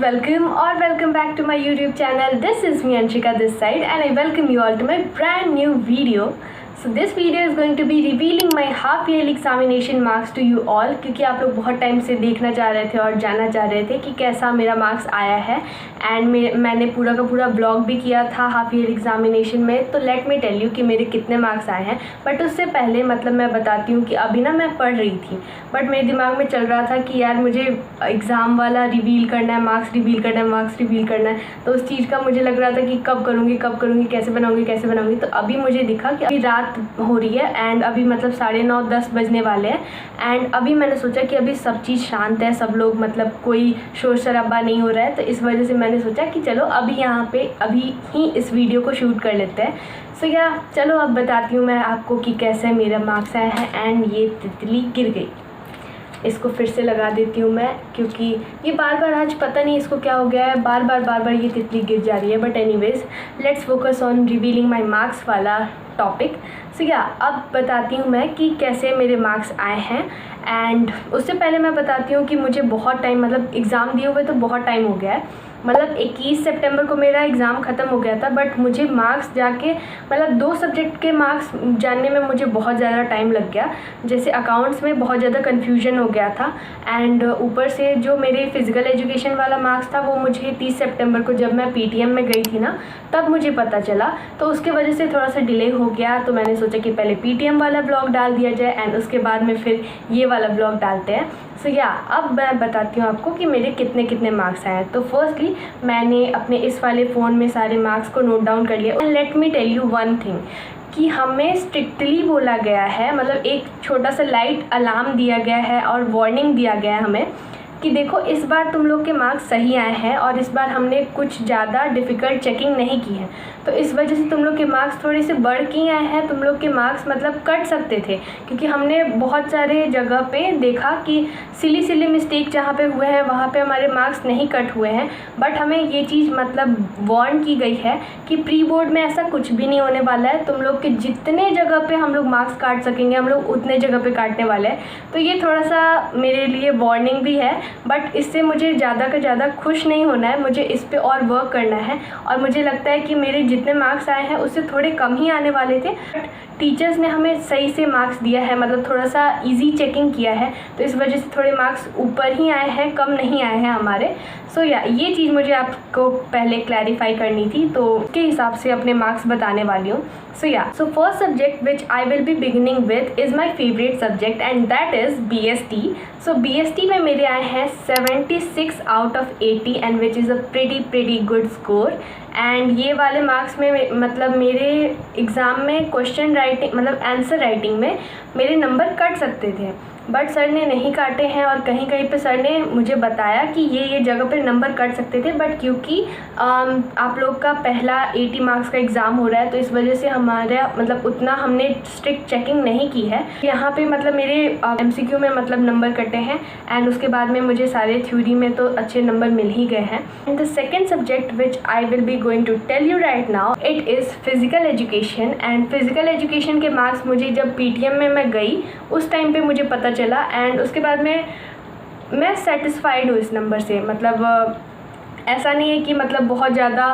welcome back to my YouTube channel. This is me Anshika this side and I welcome you all to my brand new video. So this video is going to be revealing my half yearly examination marks to you all, क्योंकि आप लोग बहुत time से देखना चाह रहे थे और जानना चाह रहे थे कि कैसा मेरा मार्क्स आया है। एंड मैंने पूरा का पूरा ब्लॉग भी किया था हाफ ईयर एग्जामिनेशन में, तो लेट मी टेल यू कि मेरे कितने मार्क्स आए हैं। बट उससे पहले मैं बताती हूँ कि अभी ना मैं पढ़ रही थी, बट मेरे दिमाग में चल रहा था कि यार मुझे एग्ज़ाम वाला रिवील करना है, मार्क्स रिवील करना है, तो उस चीज़ का मुझे लग रहा था कि कब करूँगी, कैसे बनाऊँगी। तो अभी मुझे दिखा कि अभी रात हो रही है एंड अभी मतलब 9:30-10 बजने वाले हैं। एंड अभी मैंने सोचा कि अभी सब चीज़ शांत है, सब लोग मतलब कोई शोर शराबा नहीं हो रहा है, तो इस वजह से मैंने सोचा कि चलो अभी ही इस वीडियो को शूट कर लेते हैं। सो चलो अब बताती हूँ मैं आपको कि कैसे मेरा मार्क्स आया है। एंड ये तितली गिर गई, इसको फिर से लगा देती हूँ मैं, क्योंकि ये बार आज पता नहीं इसको क्या हो गया है, बार ये तितली गिर जा रही है। But anyways let's focus on revealing my marks वाला टॉपिक। सो अब बताती हूँ मैं कि कैसे मेरे मार्क्स आए हैं। एंड उससे पहले मैं बताती हूँ कि मुझे बहुत टाइम मतलब एग्ज़ाम दिए हुए तो बहुत टाइम हो गया है, मतलब 21 सितंबर को मेरा एग्ज़ाम ख़त्म हो गया था। बट मुझे मार्क्स जाके मतलब 2 सब्जेक्ट के मार्क्स जानने में मुझे बहुत ज़्यादा टाइम लग गया। जैसे अकाउंट्स में बहुत ज़्यादा कन्फ्यूजन हो गया था एंड ऊपर से जो मेरे फ़िज़िकल एजुकेशन वाला मार्क्स था वो मुझे 30 सितंबर को जब मैं पीटीएम में गई थी ना तब मुझे पता चला, तो उसके वजह से थोड़ा सा डिले हो गया। तो मैंने सोचा कि पहले पीटीएम वाला ब्लॉग डाल दिया जाए एंड उसके बाद में फिर ये वाला ब्लॉग डालते हैं। सो अब मैं बताती हूँ आपको कि मेरे कितने मार्क्स आए हैं। तो फर्स्टली मैंने अपने इस वाले फ़ोन में सारे मार्क्स को नोट डाउन कर लिया। Let me tell you one thing कि हमें स्ट्रिक्टली बोला गया है, मतलब एक छोटा सा लाइट अलार्म दिया गया है और वार्निंग दिया गया है हमें कि देखो इस बार तुम लोग के मार्क्स सही आए हैं और इस बार हमने कुछ ज़्यादा डिफ़िकल्ट चेकिंग नहीं की है, तो इस वजह से तुम लोग के मार्क्स थोड़े से बढ़ के आए हैं। तुम लोग के मार्क्स मतलब कट सकते थे, क्योंकि हमने बहुत सारे जगह पे देखा कि सिली मिस्टेक जहाँ पे हुए हैं वहाँ पे हमारे मार्क्स नहीं कट हुए हैं। बट हमें ये चीज़ मतलब वार्न की गई है कि प्री बोर्ड में ऐसा कुछ भी नहीं होने वाला है, तुम लोग के जितने जगह पे हम लोग मार्क्स काट सकेंगे हम लोग उतने जगह पे काटने वाले हैं। तो ये थोड़ा सा मेरे लिए वार्निंग भी है, बट इससे मुझे ज़्यादा का ज़्यादा खुश नहीं होना है, मुझे इस पे और वर्क करना है। और मुझे लगता है कि मेरे जितने मार्क्स आए हैं उससे थोड़े कम ही आने वाले थे, बट टीचर्स ने हमें सही से मार्क्स दिया है, मतलब थोड़ा सा इजी चेकिंग किया है, तो इस वजह से थोड़े मार्क्स ऊपर ही आए हैं, कम नहीं आए हैं हमारे। सो ये चीज़ मुझे आपको पहले क्लैरिफाई करनी थी, तो उसके हिसाब से अपने मार्क्स बताने वाली हूँ। So first subject which I will B beginning with is my favourite subject and that is BST। So BST में मेरे आए हैं 76 out of 80 and which is a pretty good score. And ये वाले मार्क्स में मतलब मेरे एग्ज़ाम में क्वेश्चन राइटिंग मतलब आंसर राइटिंग में मेरे नंबर कट सकते थे, बट सर ने नहीं काटे हैं। और कहीं पे सर ने मुझे बताया कि ये जगह पे नंबर कट सकते थे, बट क्योंकि आप लोग का पहला 80 मार्क्स का एग्ज़ाम हो रहा है तो इस वजह से हमारा मतलब उतना हमने स्ट्रिक्ट चेकिंग नहीं की है। यहाँ पे मतलब मेरे MCQ में मतलब नंबर कटे हैं एंड उसके बाद में मुझे सारे थ्योरी में तो अच्छे नंबर मिल ही गए हैं। And the second subject which I will be going to tell you right now it is physical education. And physical education के मार्क्स मुझे जब PTM में मैं गई उस टाइम पे मुझे पता चला एंड उसके बाद में मैं सेटिस्फाइड हूँ इस नंबर से। मतलब ऐसा नहीं है कि मतलब बहुत ज़्यादा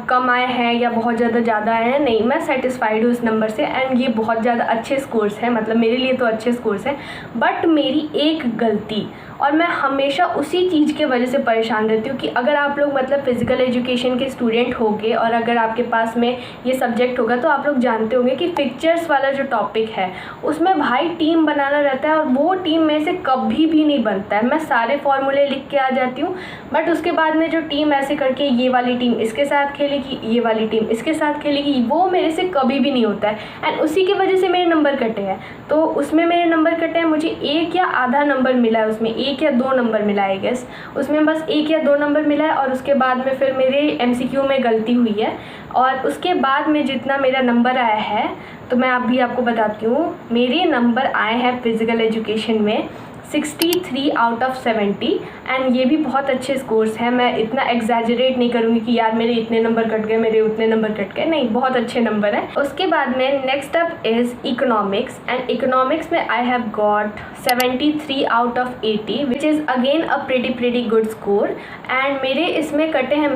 कम आए हैं या बहुत ज़्यादा आए हैं, नहीं, मैं सेटिस्फाइड हूँ इस नंबर से। एंड ये बहुत ज़्यादा अच्छे स्कोर्स हैं, मतलब मेरे लिए तो अच्छे स्कोर्स हैं। बट मेरी एक गलती, और मैं हमेशा उसी चीज़ के वजह से परेशान रहती हूँ कि अगर आप लोग मतलब फ़िज़िकल एजुकेशन के स्टूडेंट होंगे और अगर आपके पास में ये सब्जेक्ट होगा तो आप लोग जानते होंगे कि पिक्चर्स वाला जो टॉपिक है उसमें भाई टीम बनाना रहता है और वो टीम में से कभी भी नहीं बनता है। मैं सारे फॉर्मूले लिख के आ जाती हूँ, बट उसके बाद में जो टीम ऐसे करके ये वाली टीम इसके साथ खेलेगी, ये वाली टीम इसके साथ खेलेगी, वो मेरे से कभी भी नहीं होता है। एंड उसी की वजह से मेरे नंबर कटे हैं। तो उसमें मेरे नंबर कटे हैं, मुझे 1 या आधा नंबर मिला है, उसमें 1 या 2 नंबर मिला है गेस, उसमें बस 1 या 2 नंबर मिला है। और उसके बाद में फिर मेरे MCQ में गलती हुई है और उसके बाद में जितना मेरा नंबर आया है तो मैं अभी आपको बताती हूँ। मेरे नंबर आए हैं फ़िज़िकल एजुकेशन में 63 आउट ऑफ 70 एंड ये भी बहुत अच्छे स्कोर्स हैं। मैं इतना एग्जैजरेट नहीं करूँगी कि यार मेरे इतने नंबर कट गए, मेरे उतने नंबर कट गए, नहीं, बहुत अच्छे नंबर हैं। उसके बाद में next up is economics and economics में I have got 73 out of 80 which is again a pretty good score. And मेरे इसमें कटे हैं,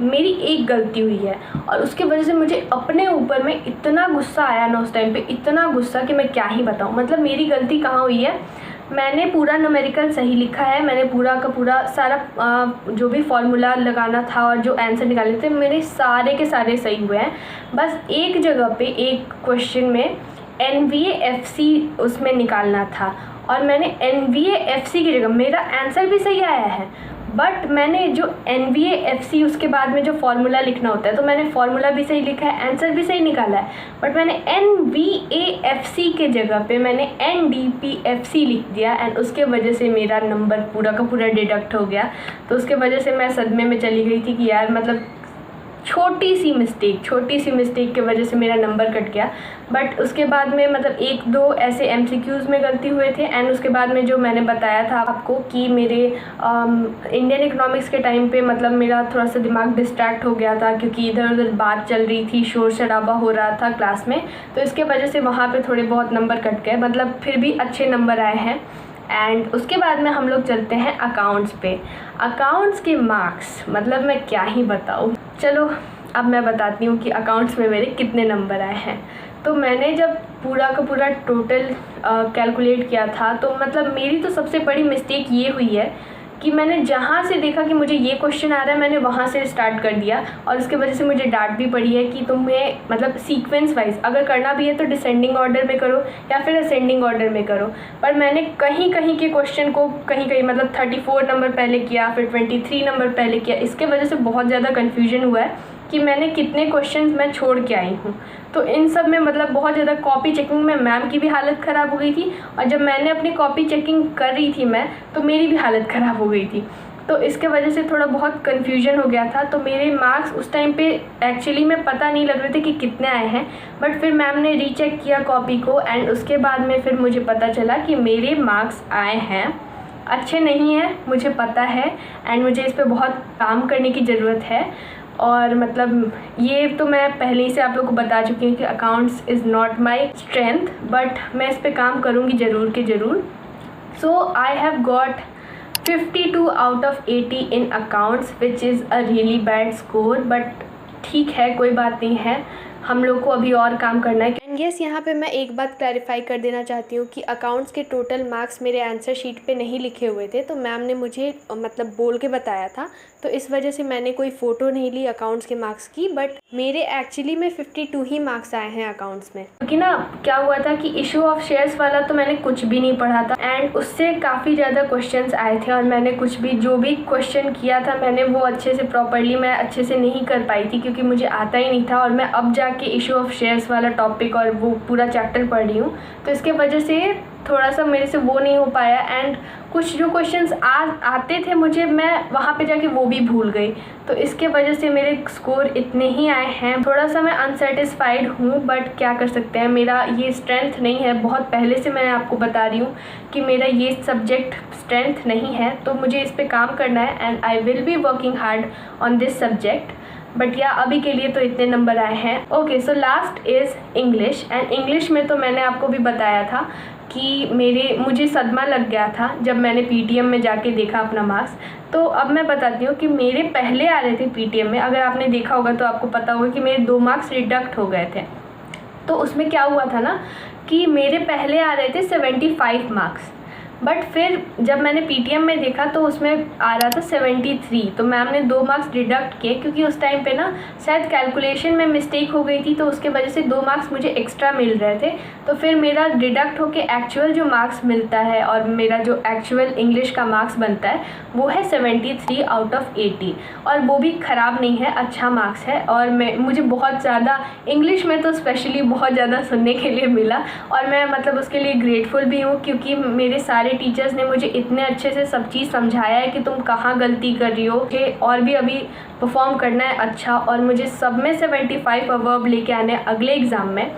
मेरी एक गलती हुई है और उसकी वजह से मुझे अपने ऊपर में इतना गुस्सा आया ना उस टाइम पे, इतना गुस्सा कि मैं क्या ही बताऊँ। मतलब मेरी गलती कहाँ हुई है, मैंने पूरा न्यूमेरिकल सही लिखा है, मैंने पूरा का पूरा सारा जो भी फॉर्मूला लगाना था और जो आंसर निकाले थे मेरे सारे के सारे सही हुए हैं। बस एक जगह पे एक क्वेश्चन में NVAFC उसमें निकालना था और मैंने NVAFC की जगह, मेरा आंसर भी सही आया है बट मैंने जो NVAFC उसके बाद में जो फार्मूला लिखना होता है तो मैंने फार्मूला भी सही लिखा है, आंसर भी सही निकाला है, बट मैंने NVAFC के जगह पे मैंने NDPFC लिख दिया एंड उसके वजह से मेरा नंबर पूरा का पूरा डिडक्ट हो गया। तो उसके वजह से मैं सदमे में चली गई थी कि यार मतलब छोटी सी मिस्टेक की वजह से मेरा नंबर कट गया। बट उसके बाद में मतलब एक दो ऐसे MCQs में गलती हुए थे एंड उसके बाद में जो मैंने बताया था आपको कि मेरे इंडियन इकोनॉमिक्स के टाइम पे मतलब मेरा थोड़ा सा दिमाग डिस्ट्रैक्ट हो गया था क्योंकि इधर उधर बात चल रही थी, शोर शराबा हो रहा था क्लास में, तो इसके वजह से वहाँ पे थोड़े बहुत नंबर कट गए, मतलब फिर भी अच्छे नंबर आए हैं। एंड उसके बाद में हम लोग चलते हैं अकाउंट्स पे। अकाउंट्स के मार्क्स मतलब मैं क्या ही बताऊँ। चलो अब मैं बताती हूँ कि अकाउंट्स में मेरे कितने नंबर आए हैं। तो मैंने जब पूरा का पूरा टोटल कैलकुलेट किया था तो मतलब मेरी तो सबसे बड़ी मिस्टेक ये हुई है कि मैंने जहाँ से देखा कि मुझे ये क्वेश्चन आ रहा है मैंने वहाँ से स्टार्ट कर दिया और उसके वजह से मुझे डांट भी पड़ी है कि तुम्हें मतलब सीक्वेंस वाइज अगर करना भी है तो डिसेंडिंग ऑर्डर में करो या फिर असेंडिंग ऑर्डर में करो। पर मैंने कहीं कहीं के क्वेश्चन को कहीं मतलब 34 नंबर पहले किया, फिर 23 नंबर पहले किया, इसके वजह से बहुत ज़्यादा कन्फ्यूजन हुआ है कि मैंने कितने क्वेश्चंस मैं छोड़ के आई हूँ। तो इन सब में मतलब बहुत ज़्यादा कॉपी चेकिंग में मैम की भी हालत ख़राब हो गई थी और जब मैंने अपनी कॉपी चेकिंग कर रही थी मैं तो मेरी भी हालत ख़राब हो गई थी। तो इसके वजह से थोड़ा बहुत कन्फ्यूजन हो गया था। तो मेरे मार्क्स उस टाइम पे एक्चुअली में पता नहीं लग रहे थे कि कितने आए हैं, बट फिर मैम ने रीचेक किया कॉपी को एंड उसके बाद में फिर मुझे पता चला कि मेरे मार्क्स आए हैं। अच्छे नहीं हैं मुझे पता है एंड मुझे इस पर बहुत काम करने की ज़रूरत है और मतलब ये तो मैं पहले ही से आप लोगों को बता चुकी हूँ कि accounts is not my strength, but मैं इस पर काम करूँगी ज़रूर के ज़रूर। So I have got 52 out of 80 in accounts which is a really bad score, but ठीक है कोई बात नहीं है, हम लोग को अभी और काम करना है। एंड यस यहाँ पे मैं एक बात क्लैरिफाई कर देना चाहती हूँ कि अकाउंट्स के टोटल मार्क्स मेरे आंसर शीट पे नहीं लिखे हुए थे, तो मैम ने मुझे मतलब बोल के बताया था, तो इस वजह से मैंने कोई फ़ोटो नहीं ली अकाउंट्स के मार्क्स की, बट मेरे एक्चुअली में 52 ही मार्क्स आए हैं अकाउंट्स में। क्योंकि ना क्या हुआ था कि इशू ऑफ शेयर्स वाला तो मैंने कुछ भी नहीं पढ़ा था एंड उससे काफ़ी ज़्यादा क्वेश्चंस आए थे और मैंने कुछ भी जो भी क्वेश्चन किया था मैंने वो अच्छे से प्रॉपरली मैं अच्छे से नहीं कर पाई थी क्योंकि मुझे आता ही नहीं था और मैं अब जाके इशू ऑफ शेयर्स वाला टॉपिक और वो पूरा चैप्टर पढ़ रही हूँ, तो इसके वजह से थोड़ा सा मेरे से वो नहीं हो पाया एंड कुछ जो क्वेश्चंस आते थे मुझे मैं वहाँ पे जाके वो भी भूल गई, तो इसके वजह से मेरे स्कोर इतने ही आए हैं। थोड़ा सा मैं अनसेटिस्फाइड हूँ बट क्या कर सकते हैं, मेरा ये स्ट्रेंथ नहीं है, बहुत पहले से मैं आपको बता रही हूँ कि मेरा ये सब्जेक्ट स्ट्रेंथ नहीं है, तो मुझे इस पर काम करना है and I will be working hard on this subject. But या अभी के लिए तो इतने नंबर आए हैं। Okay so last is English and English में तो मैंने आपको भी बताया था कि मुझे सदमा लग गया था जब मैंने PTM में जाके देखा अपना मार्क्स। तो अब मैं बताती हूँ कि मेरे पहले आ रहे थे PTM में, अगर आपने देखा होगा तो आपको पता होगा कि मेरे 2 मार्क्स डिडक्ट हो गए थे। तो उसमें क्या हुआ था ना कि मेरे पहले आ रहे थे 75 मार्क्स, बट फिर जब मैंने PTM में देखा तो उसमें आ रहा था 73, तो मैम ने 2 मार्क्स डिडक्ट किए क्योंकि उस टाइम पे ना शायद कैलकुलेशन में मिस्टेक हो गई थी, तो उसके वजह से 2 मार्क्स मुझे एक्स्ट्रा मिल रहे थे। तो फिर मेरा डिडक्ट होके एक्चुअल जो मार्क्स मिलता है और मेरा जो एक्चुअल इंग्लिश का मार्क्स बनता है वो है 73 आउट ऑफ 80 और वो भी ख़राब नहीं है, अच्छा मार्क्स है। और मुझे बहुत ज़्यादा इंग्लिश में तो स्पेशली बहुत ज़्यादा सुनने के लिए मिला और मैं मतलब उसके लिए ग्रेटफुल भी हूँ क्योंकि मेरे सारे टीचर्स ने मुझे इतने अच्छे से सब चीज़ समझाया है कि तुम कहाँ गलती कर रही हो कि और भी अभी परफॉर्म करना है अच्छा, और मुझे सब में 75 अबव लेके आने अगले एग्ज़ाम में।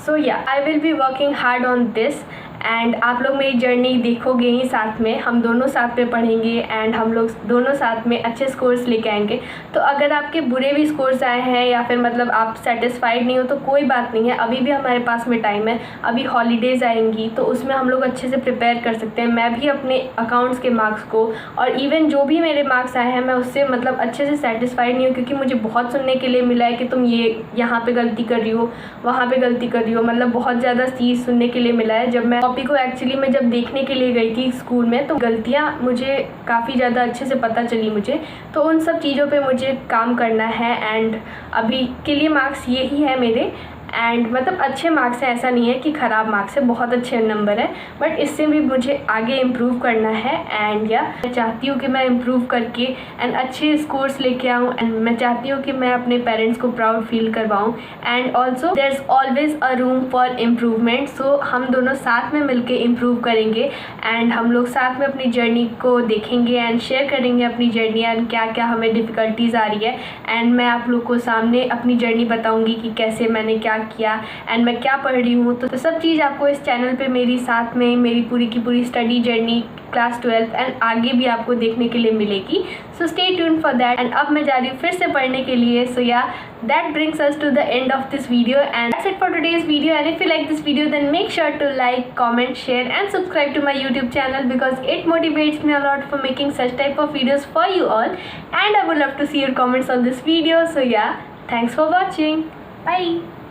सो या आई will be working hard on this and आप लोग मेरी जर्नी देखोगे ही साथ में, हम दोनों साथ में पढ़ेंगे एंड हम लोग दोनों साथ में अच्छे स्कोर्स लेके आएंगे। तो अगर आपके बुरे भी स्कोर्स आए हैं या फिर मतलब आप सेटिस्फाइड नहीं हो तो कोई बात नहीं है, अभी भी हमारे पास में टाइम है। अभी हॉलीडेज़ आएंगी तो उसमें हम लोग अच्छे से प्रिपेयर कर सकते हैं। मैं भी अपने अकाउंट्स के मार्क्स को और इवन जो भी मेरे मार्क्स आए हैं मैं उससे मतलब अच्छे से सेटिस्फाइड नहीं हूँ, क्योंकि मुझे बहुत सुनने के लिए मिला है कि तुम ये यहाँ पे गलती कर रही हो, वहाँ पे गलती कर रही हो, मतलब बहुत ज़्यादा चीज़ सुनने के लिए मिला है। जब मैं कॉपी को एक्चुअली मैं जब देखने के लिए गई थी स्कूल में तो गलतियाँ मुझे काफ़ी ज़्यादा अच्छे से पता चली मुझे। तो उन सब चीज़ों पे मुझे काम करना है एंड अभी के लिए मार्क्स यही है मेरे। एंड मतलब अच्छे मार्क्स हैं, ऐसा नहीं है कि ख़राब मार्क्स है, बहुत अच्छे नंबर है, बट इससे भी मुझे आगे इम्प्रूव करना है। एंड या मैं चाहती हूँ कि मैं इम्प्रूव करके एंड अच्छे स्कोर्स लेके आऊँ एंड मैं चाहती हूँ कि मैं अपने पेरेंट्स को प्राउड फील करवाऊँ। And also there is always a room for improvement. So हम दोनों साथ में मिलके इम्प्रूव करेंगे एंड हम लोग साथ में अपनी जर्नी को देखेंगे एंड शेयर करेंगे अपनी जर्नी एंड क्या क्या हमें डिफ़िकल्टीज़ आ रही है। एंड मैं आप लोग को सामने अपनी जर्नी बताऊँगी कि कैसे मैंने क्या किया एंड मैं क्या पढ़ रही हूँ। तो सब चीज़ आपको इस चैनल पे मेरी साथ में मेरी पूरी की पूरी स्टडी जर्नी क्लास 12 एंड आगे भी आपको देखने के लिए मिलेगी। So stay tune for that. And अब मैं जा रही हूँ फिर से पढ़ने के लिए। So yeah that brings us to the end of this video and that's it for today's video. And if you like this video then make sure to like, comment, share and subscribe to my YouTube channel because it motivates me a lot for making such type of videos for you all, and I would love to see your comments on this video. So yeah, thanks for watching. Bye.